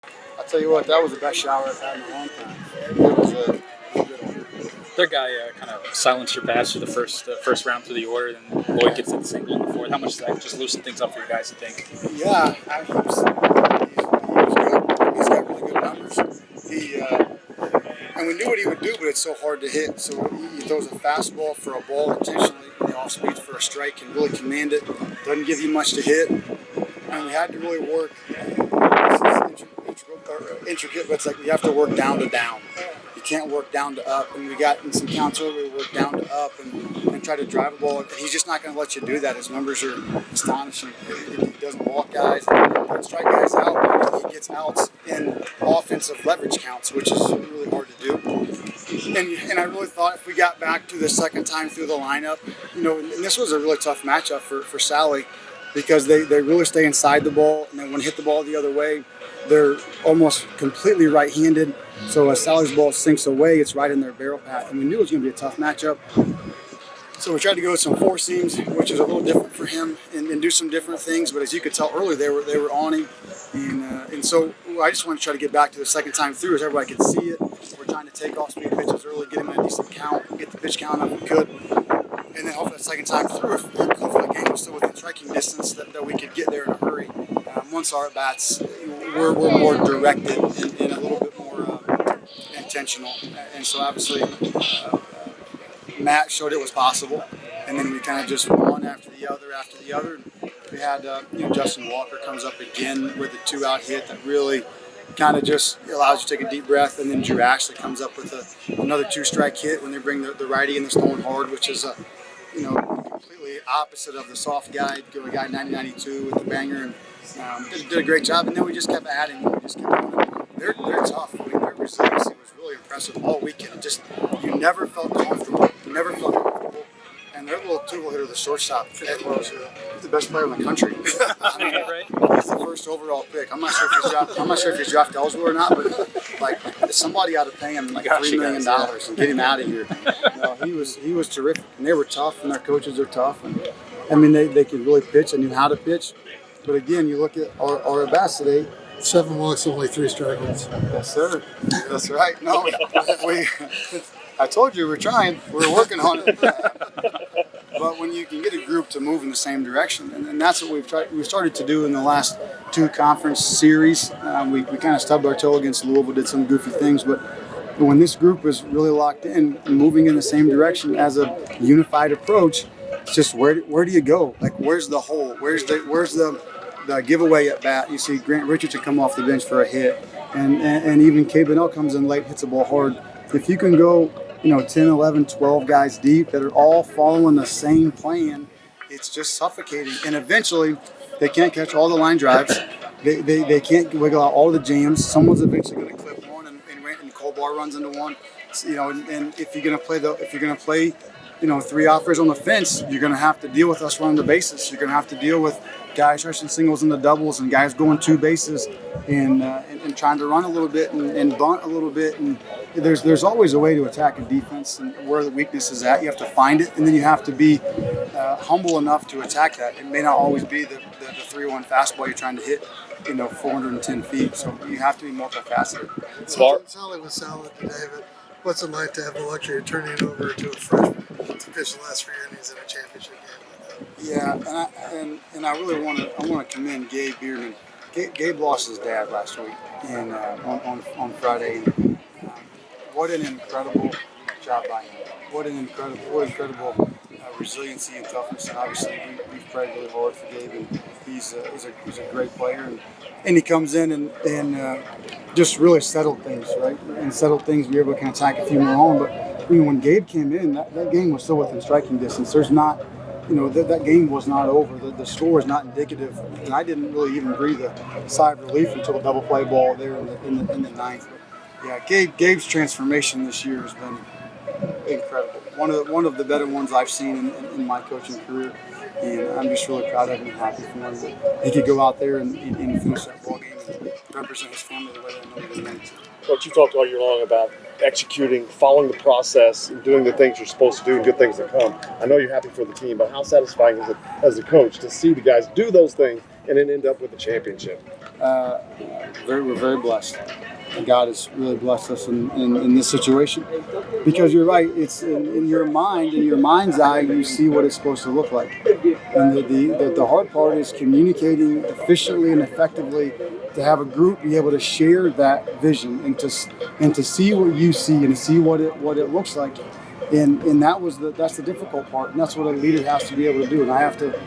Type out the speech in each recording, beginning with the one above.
I'll tell you what, that was the best shower I've had in a long time. It was a good one. Their guy kind of silenced your bats for the first round through the order, and Lloyd gets that single in the fourth. How much does that just loosen things up for you guys, you think? Yeah, he's good. He's got really good numbers. And we knew what he would do, but it's so hard to hit. So he throws a fastball for a ball intentionally, the off speed for a strike, can really command it. Doesn't give you much to hit, and we had to really work. This is intricate, but it's like you have to work down to down. You can't work down to up, and we got in some counts where we work down to up and try to drive a ball. He's just not going to let you do that. His numbers are astonishing. He doesn't walk guys, doesn't strike guys out. He gets outs in offensive leverage counts, which is really hard to do. And I really thought if we got back to the second time through the lineup, and this was a really tough matchup for Sally, because they really stay inside the ball, and then when they hit the ball the other way, they're almost completely right-handed. So as Sally's ball sinks away, it's right in their barrel path. And we knew it was going to be a tough matchup. So we tried to go with some four seams, which is a little different for him, and do some different things. But as you could tell earlier, they were on him. And so I just wanted to try to get back to the second time through as everybody could see it. We're trying to take off speed pitches early, get him in a decent count, get the pitch count up we could. And then hopefully the second time through, hopefully the game was still within striking distance, that we could get there in a hurry. Once our at-bats were more directed and a little bit more intentional. And so obviously Matt showed it was possible. And then we kind of just one after the other. We had Justin Walker comes up again with a 2-out hit that really kind of just allows you to take a deep breath. And then Drew Ashley comes up with another 2-strike hit when they bring the righty in the stone hard, which is completely opposite of the soft guy. Give a guy 90-92 with the banger, and did a great job. And then we just kept adding. We just kept going. They're tough. I mean, their resiliency was really impressive all weekend. You never felt comfortable. And their little two-hole hitter, the shortstop, he's the best player in the country. I mean, he's the first overall pick. I'm not sure if he's draft eligible or not, but somebody ought to pay him $3 million and get him out of here. He was terrific, and they were tough, and their coaches are tough. And I mean, they could really pitch. They knew how to pitch. But again, you look at our at-bats today. 7 walks, only 3 strikeouts. Yes, sir. That's right. No, I told you we're trying. We're working on it. But when you can get a group to move in the same direction, and that's what we've started to do in the last 2 conference series. We kind of stubbed our toe against Louisville, did some goofy things, but when this group is really locked in and moving in the same direction as a unified approach, it's just where do you go? Like, where's the hole? Where's the giveaway at bat? You see Grant Richardson come off the bench for a hit, and even K. Bennell comes in late, hits the ball hard. If you can go 10, 11, 12 guys deep that are all following the same plan, it's just suffocating. And eventually, they can't catch all the line drives. They can't wiggle out all the jams. Someone's eventually going to clip one, and Cole Bar runs into one. And if you're going to play 3 offers on the fence, you're going to have to deal with us running the bases. You're going to have to deal with guys rushing singles into doubles and guys going 2 bases and trying to run a little bit and bunt a little bit. And there's always a way to attack a defense and where the weakness is at. You have to find it, and then you have to be humble enough to attack that. It may not always be the 3-1 fastball you're trying to hit 410 feet. So you have to be multifaceted. Sally was solid today, but what's it like to have the luxury of turning it over to a freshman to pitch the last 3 innings in a championship game like that? Yeah, and I really want to commend Gabe Bierman. Gabe lost his dad last week on Friday. What an incredible job by him! What incredible resiliency and toughness. And obviously, we've prayed really hard for Gabe, and he's a great player. And he comes in and just really settled things, right? And settled things. We were able to kind of tack a few more on. But when Gabe came in, that game was still within striking distance. There's not, that game was not over. The score is not indicative. And I didn't really even breathe a sigh of relief until a double play ball there in the 9th. But yeah, Gabe's transformation this year has been incredible. One of the better ones I've seen in my coaching career. And I'm just really proud of him and happy for him that he could go out there and finish that ball game and represent his family the way I know he meant to. Coach, you talked all year long about executing, following the process, and doing the things you're supposed to do and good things that come. I know you're happy for the team, but how satisfying is it as a coach to see the guys do those things and then end up with a championship? we're very blessed. And God has really blessed us in this situation, because you're right. It's in your mind, in your mind's eye, you see what it's supposed to look like. And the hard part is communicating efficiently and effectively to have a group be able to share that vision and to see what you see and to see what it looks like. And that's the difficult part, and that's what a leader has to be able to do. And I have to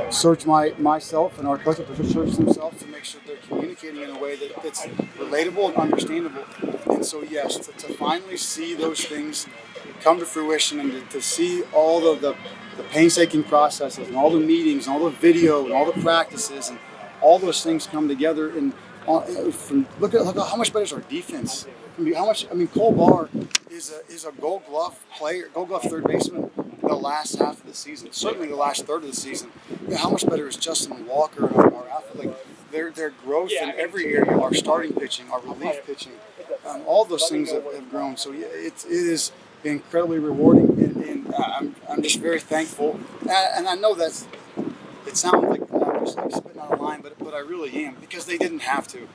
search myself, and our coaches have to search themselves to make sure they're communicating in a way that's relatable and understandable. And so, yes, to finally see those things come to fruition, and to see all of the painstaking processes and all the meetings and all the video and all the practices and all those things come together. And look at how much better is our defense. Cole Barr is a Gold Glove player, Gold Glove third baseman the last half of the season, certainly the last third of the season. How much better is Justin Walker and our outfield? Like their growth in every area, our starting pitching, our relief pitching, all those things have grown. So yeah, it is incredibly rewarding, and I'm just very thankful. And I know it sounds like I'm just like spitting on a line, but I really am, because they didn't have to.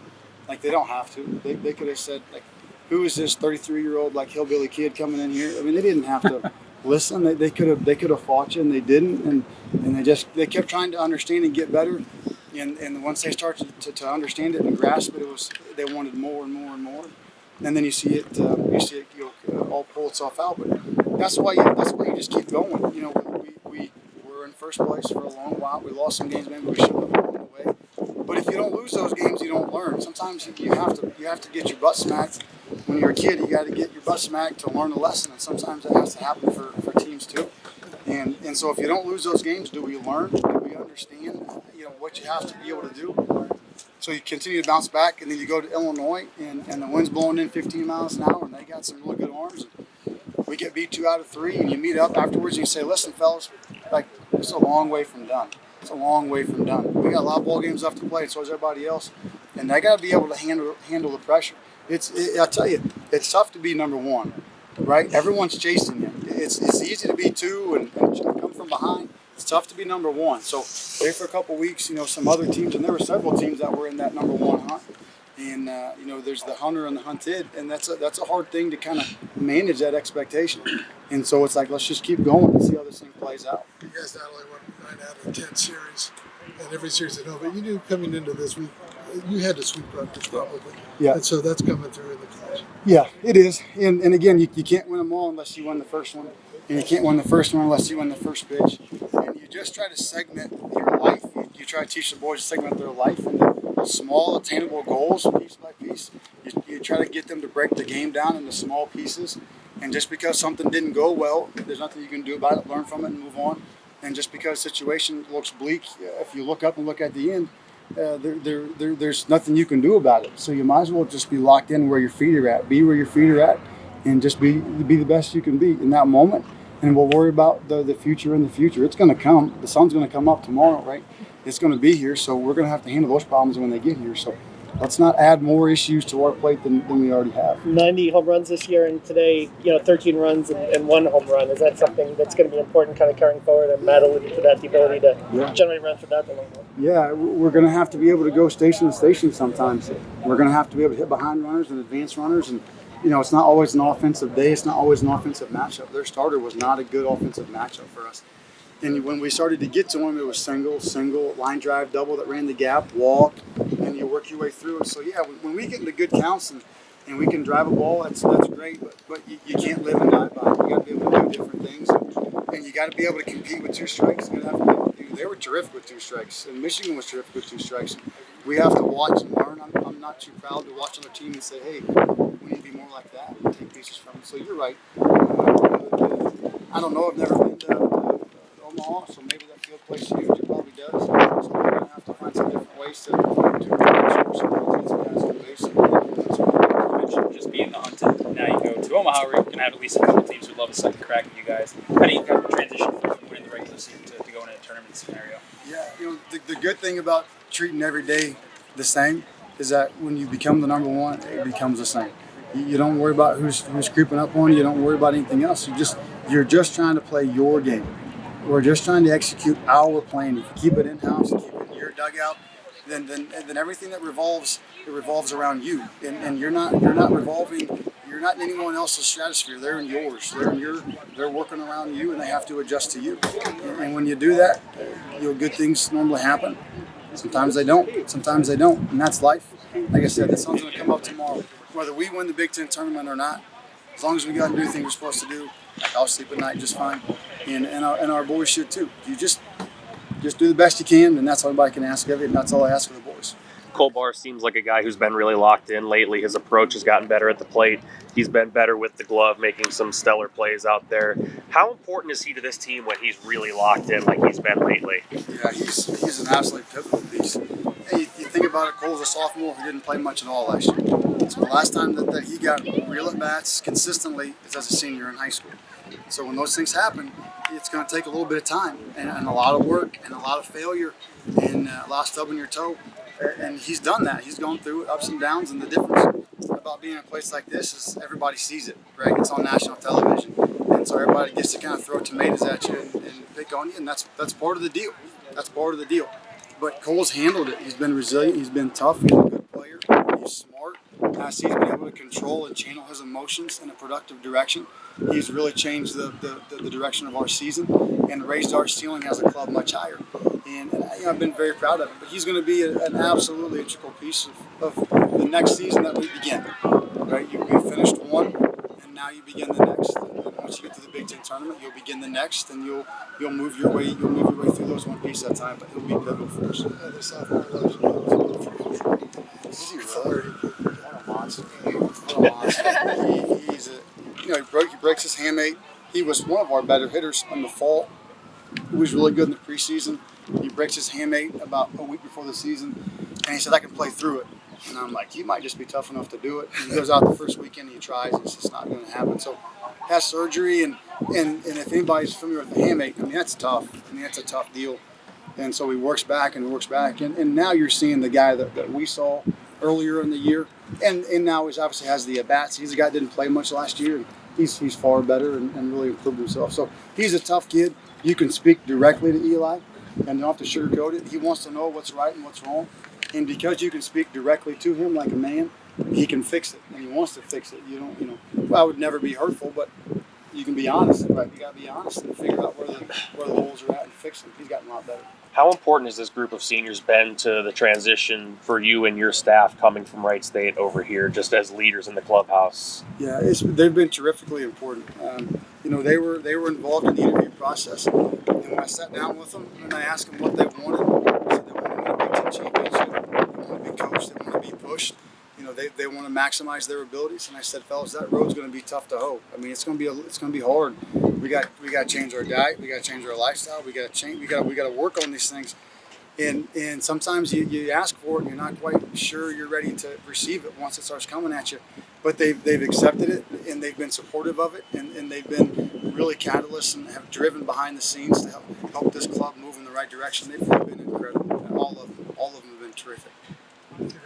Like, they don't have to. They could have said, like, who is this 33-year-old like hillbilly kid coming in here? I mean, they didn't have to listen. They could have fought you, and they didn't. And they kept trying to understand and get better. And once they started to understand it and grasp it, they wanted more and more and more. And then you see it all pull itself out. But that's why you just keep going. You know, we were in first place for a long while. We lost some games, maybe we shouldn't have along the way. But if you don't lose those games, you don't learn. Sometimes you have to get your butt smacked. When you're a kid, you got to get your butt smacked to learn a lesson, and sometimes that has to happen for teams too. And so if you don't lose those games, do we learn? Do we understand what you have to be able to do? So you continue to bounce back, and then you go to Illinois, and the wind's blowing in 15 miles an hour, and they got some really good arms. We get beat 2 out of 3, and you meet up afterwards and you say, listen, fellas, like, it's a long way from done. It's a long way from done. We got a lot of ball games left to play, and so does everybody else. And they got to be able to handle the pressure. I tell you, it's tough to be number one, right? Everyone's chasing you. It's easy to be 2 and come from behind. It's tough to be number 1. So there for a couple weeks, some other teams, and there were several teams that were in that number 1 hunt. And there's the hunter and the hunted, and that's a hard thing to kind of manage that expectation. And so it's like, let's just keep going and see how this thing plays out. You guys not only won 9 out of 10 series, and every series I know, but you knew coming into this week, you had to sweep Rutgers probably. Yeah. And so that's coming through in the clutch. Yeah, it is. And again, you can't win them all unless you win the first one. And you can't win the first one unless you win the first pitch. And you just try to segment your life. You try to teach the boys to segment their life into small, attainable goals, piece by piece. You try to get them to break the game down into small pieces. And just because something didn't go well, there's nothing you can do about it. Learn from it and move on. And just because the situation looks bleak, if you look up and look at the end, there's nothing you can do about it. So you might as well just be locked in where your feet are at. Be where your feet are at, and just be the best you can be in that moment. And we'll worry about the future in the future. It's going to come. The sun's going to come up tomorrow, right? It's going to be here. So we're going to have to handle those problems when they get here. So let's not add more issues to our plate than we already have. 90 home runs this year, and today, 13 runs and 1 home run. Is that something that's going to be important kind of carrying forward? And Matt alluded to that, the ability to generate runs for that the long run. Yeah, we're going to have to be able to go station to station sometimes. We're going to have to be able to hit behind runners and advance runners. And, it's not always an offensive day. It's not always an offensive matchup. Their starter was not a good offensive matchup for us. And when we started to get to him, it was single, line drive, double that ran the gap, walk, and you work your way through it. So, yeah, when we get into good counts and we can drive a ball, that's great, but you can't live and die by it. You got to be able to do different things, and you got to be able to compete with 2 strikes. You have to be able to they were terrific with 2 strikes, and Michigan was terrific with 2 strikes. We have to watch and learn. I'm not too proud to watch on a team and say, hey, we need to be more like that and take pieces from it. So you're right. I don't know. I've never been to Omaha, so maybe that field plays huge. It probably does. So we're going to have to find some different ways to just being the hunted. Now you go to Omaha, where you can have at least a couple teams who love a second crack at you guys. How do you kind of transition from winning the regular season to going into a tournament scenario? Yeah, the good thing about treating every day the same is that when you become the number 1, it becomes the same. You don't worry about who's creeping up on you. You don't worry about anything else. You're just trying to play your game. We're just trying to execute our plan. If you keep it in-house, keep it in your dugout, then everything that revolves around you, and you're not revolving. You're not in anyone else's stratosphere. They're in yours. They're working around you, and they have to adjust to you. And when you do that, good things normally happen. Sometimes they don't. Sometimes they don't, and that's life. Like I said, the sun's going to come up tomorrow. Whether we win the Big Ten tournament or not, as long as we got to do things we're supposed to do, I'll sleep at night just fine, and our boys should too. You just do the best you can, and that's all anybody can ask of you, and that's all I ask of the boys. Cole Barr seems like a guy who's been really locked in lately. His approach has gotten better at the plate. He's been better with the glove, making some stellar plays out there. How important is he to this team when he's really locked in like he's been lately? Yeah, he's an absolutely pivotal piece. Hey, you think about it, Cole's a sophomore who didn't play much at all last year. So the last time that he got real at-bats consistently is as a senior in high school. So when those things happen, it's going to take a little bit of time and a lot of work and a lot of failure and a lot of stubbing your toe. And he's done that. He's gone through it, ups and downs. And the difference about being in a place like this is everybody sees it, right? It's on national television. And so everybody gets to kind of throw tomatoes at you and pick on you. And that's part of the deal. That's part of the deal. But Cole's handled it. He's been resilient. He's been tough. He's a good player. He's smart. He's been able to control and channel his emotions in a productive direction. He's really changed the direction of our season and raised our ceiling as a club much higher. And I've been very proud of him. But he's going to be an absolutely integral piece of the next season that we begin. Right? We finished one, and now you begin the next. And once you get to the Big Ten tournament, you'll begin the next, and you'll move your way through those one piece at a time. But he'll be pivotal for us. The sophomore legend. Is he really? What a monster! What a monster! He breaks his hamate. He was one of our better hitters in the fall. He was really good in the preseason. He breaks his hamate about a week before the season, and he said, "I can play through it." And I'm like, "You might just be tough enough to do it." And he goes out the first weekend, and he tries, and it's just not going to happen. So, has surgery, and if anybody's familiar with the hamate, I mean that's tough. I mean that's a tough deal. And so he works back, and now you're seeing the guy that we saw earlier in the year, and now he obviously has the at-bats. He's a guy that didn't play much last year, and he's far better and really improved himself. So he's a tough kid. You can speak directly to Eli, and you don't have to sugarcoat it. He wants to know what's right and what's wrong, and because you can speak directly to him like a man, he can fix it, and he wants to fix it. Well, I would never be hurtful, but you can be honest, right? You got to be honest and figure out where the holes are at and fix them. He's gotten a lot better. How important has this group of seniors been to the transition for you and your staff coming from Wright State over here, just as leaders in the clubhouse? Yeah, they've been terrifically important. They were involved in the interview process, and when I sat down with them and I asked them what they wanted, they said they want to win a Big Ten championship, they want to be coached, they want to be pushed. They want to maximize their abilities, and I said, fellas, that road's going to be tough to hoe. I mean, it's going to be hard. We got to change our diet. We got to change our lifestyle. We got to work on these things. And sometimes you ask for it, and you're not quite sure you're ready to receive it once it starts coming at you. But they've accepted it, and they've been supportive of it, and they've been really catalysts and have driven behind the scenes to help this club move in the right direction. They've been incredible. All of them have been terrific.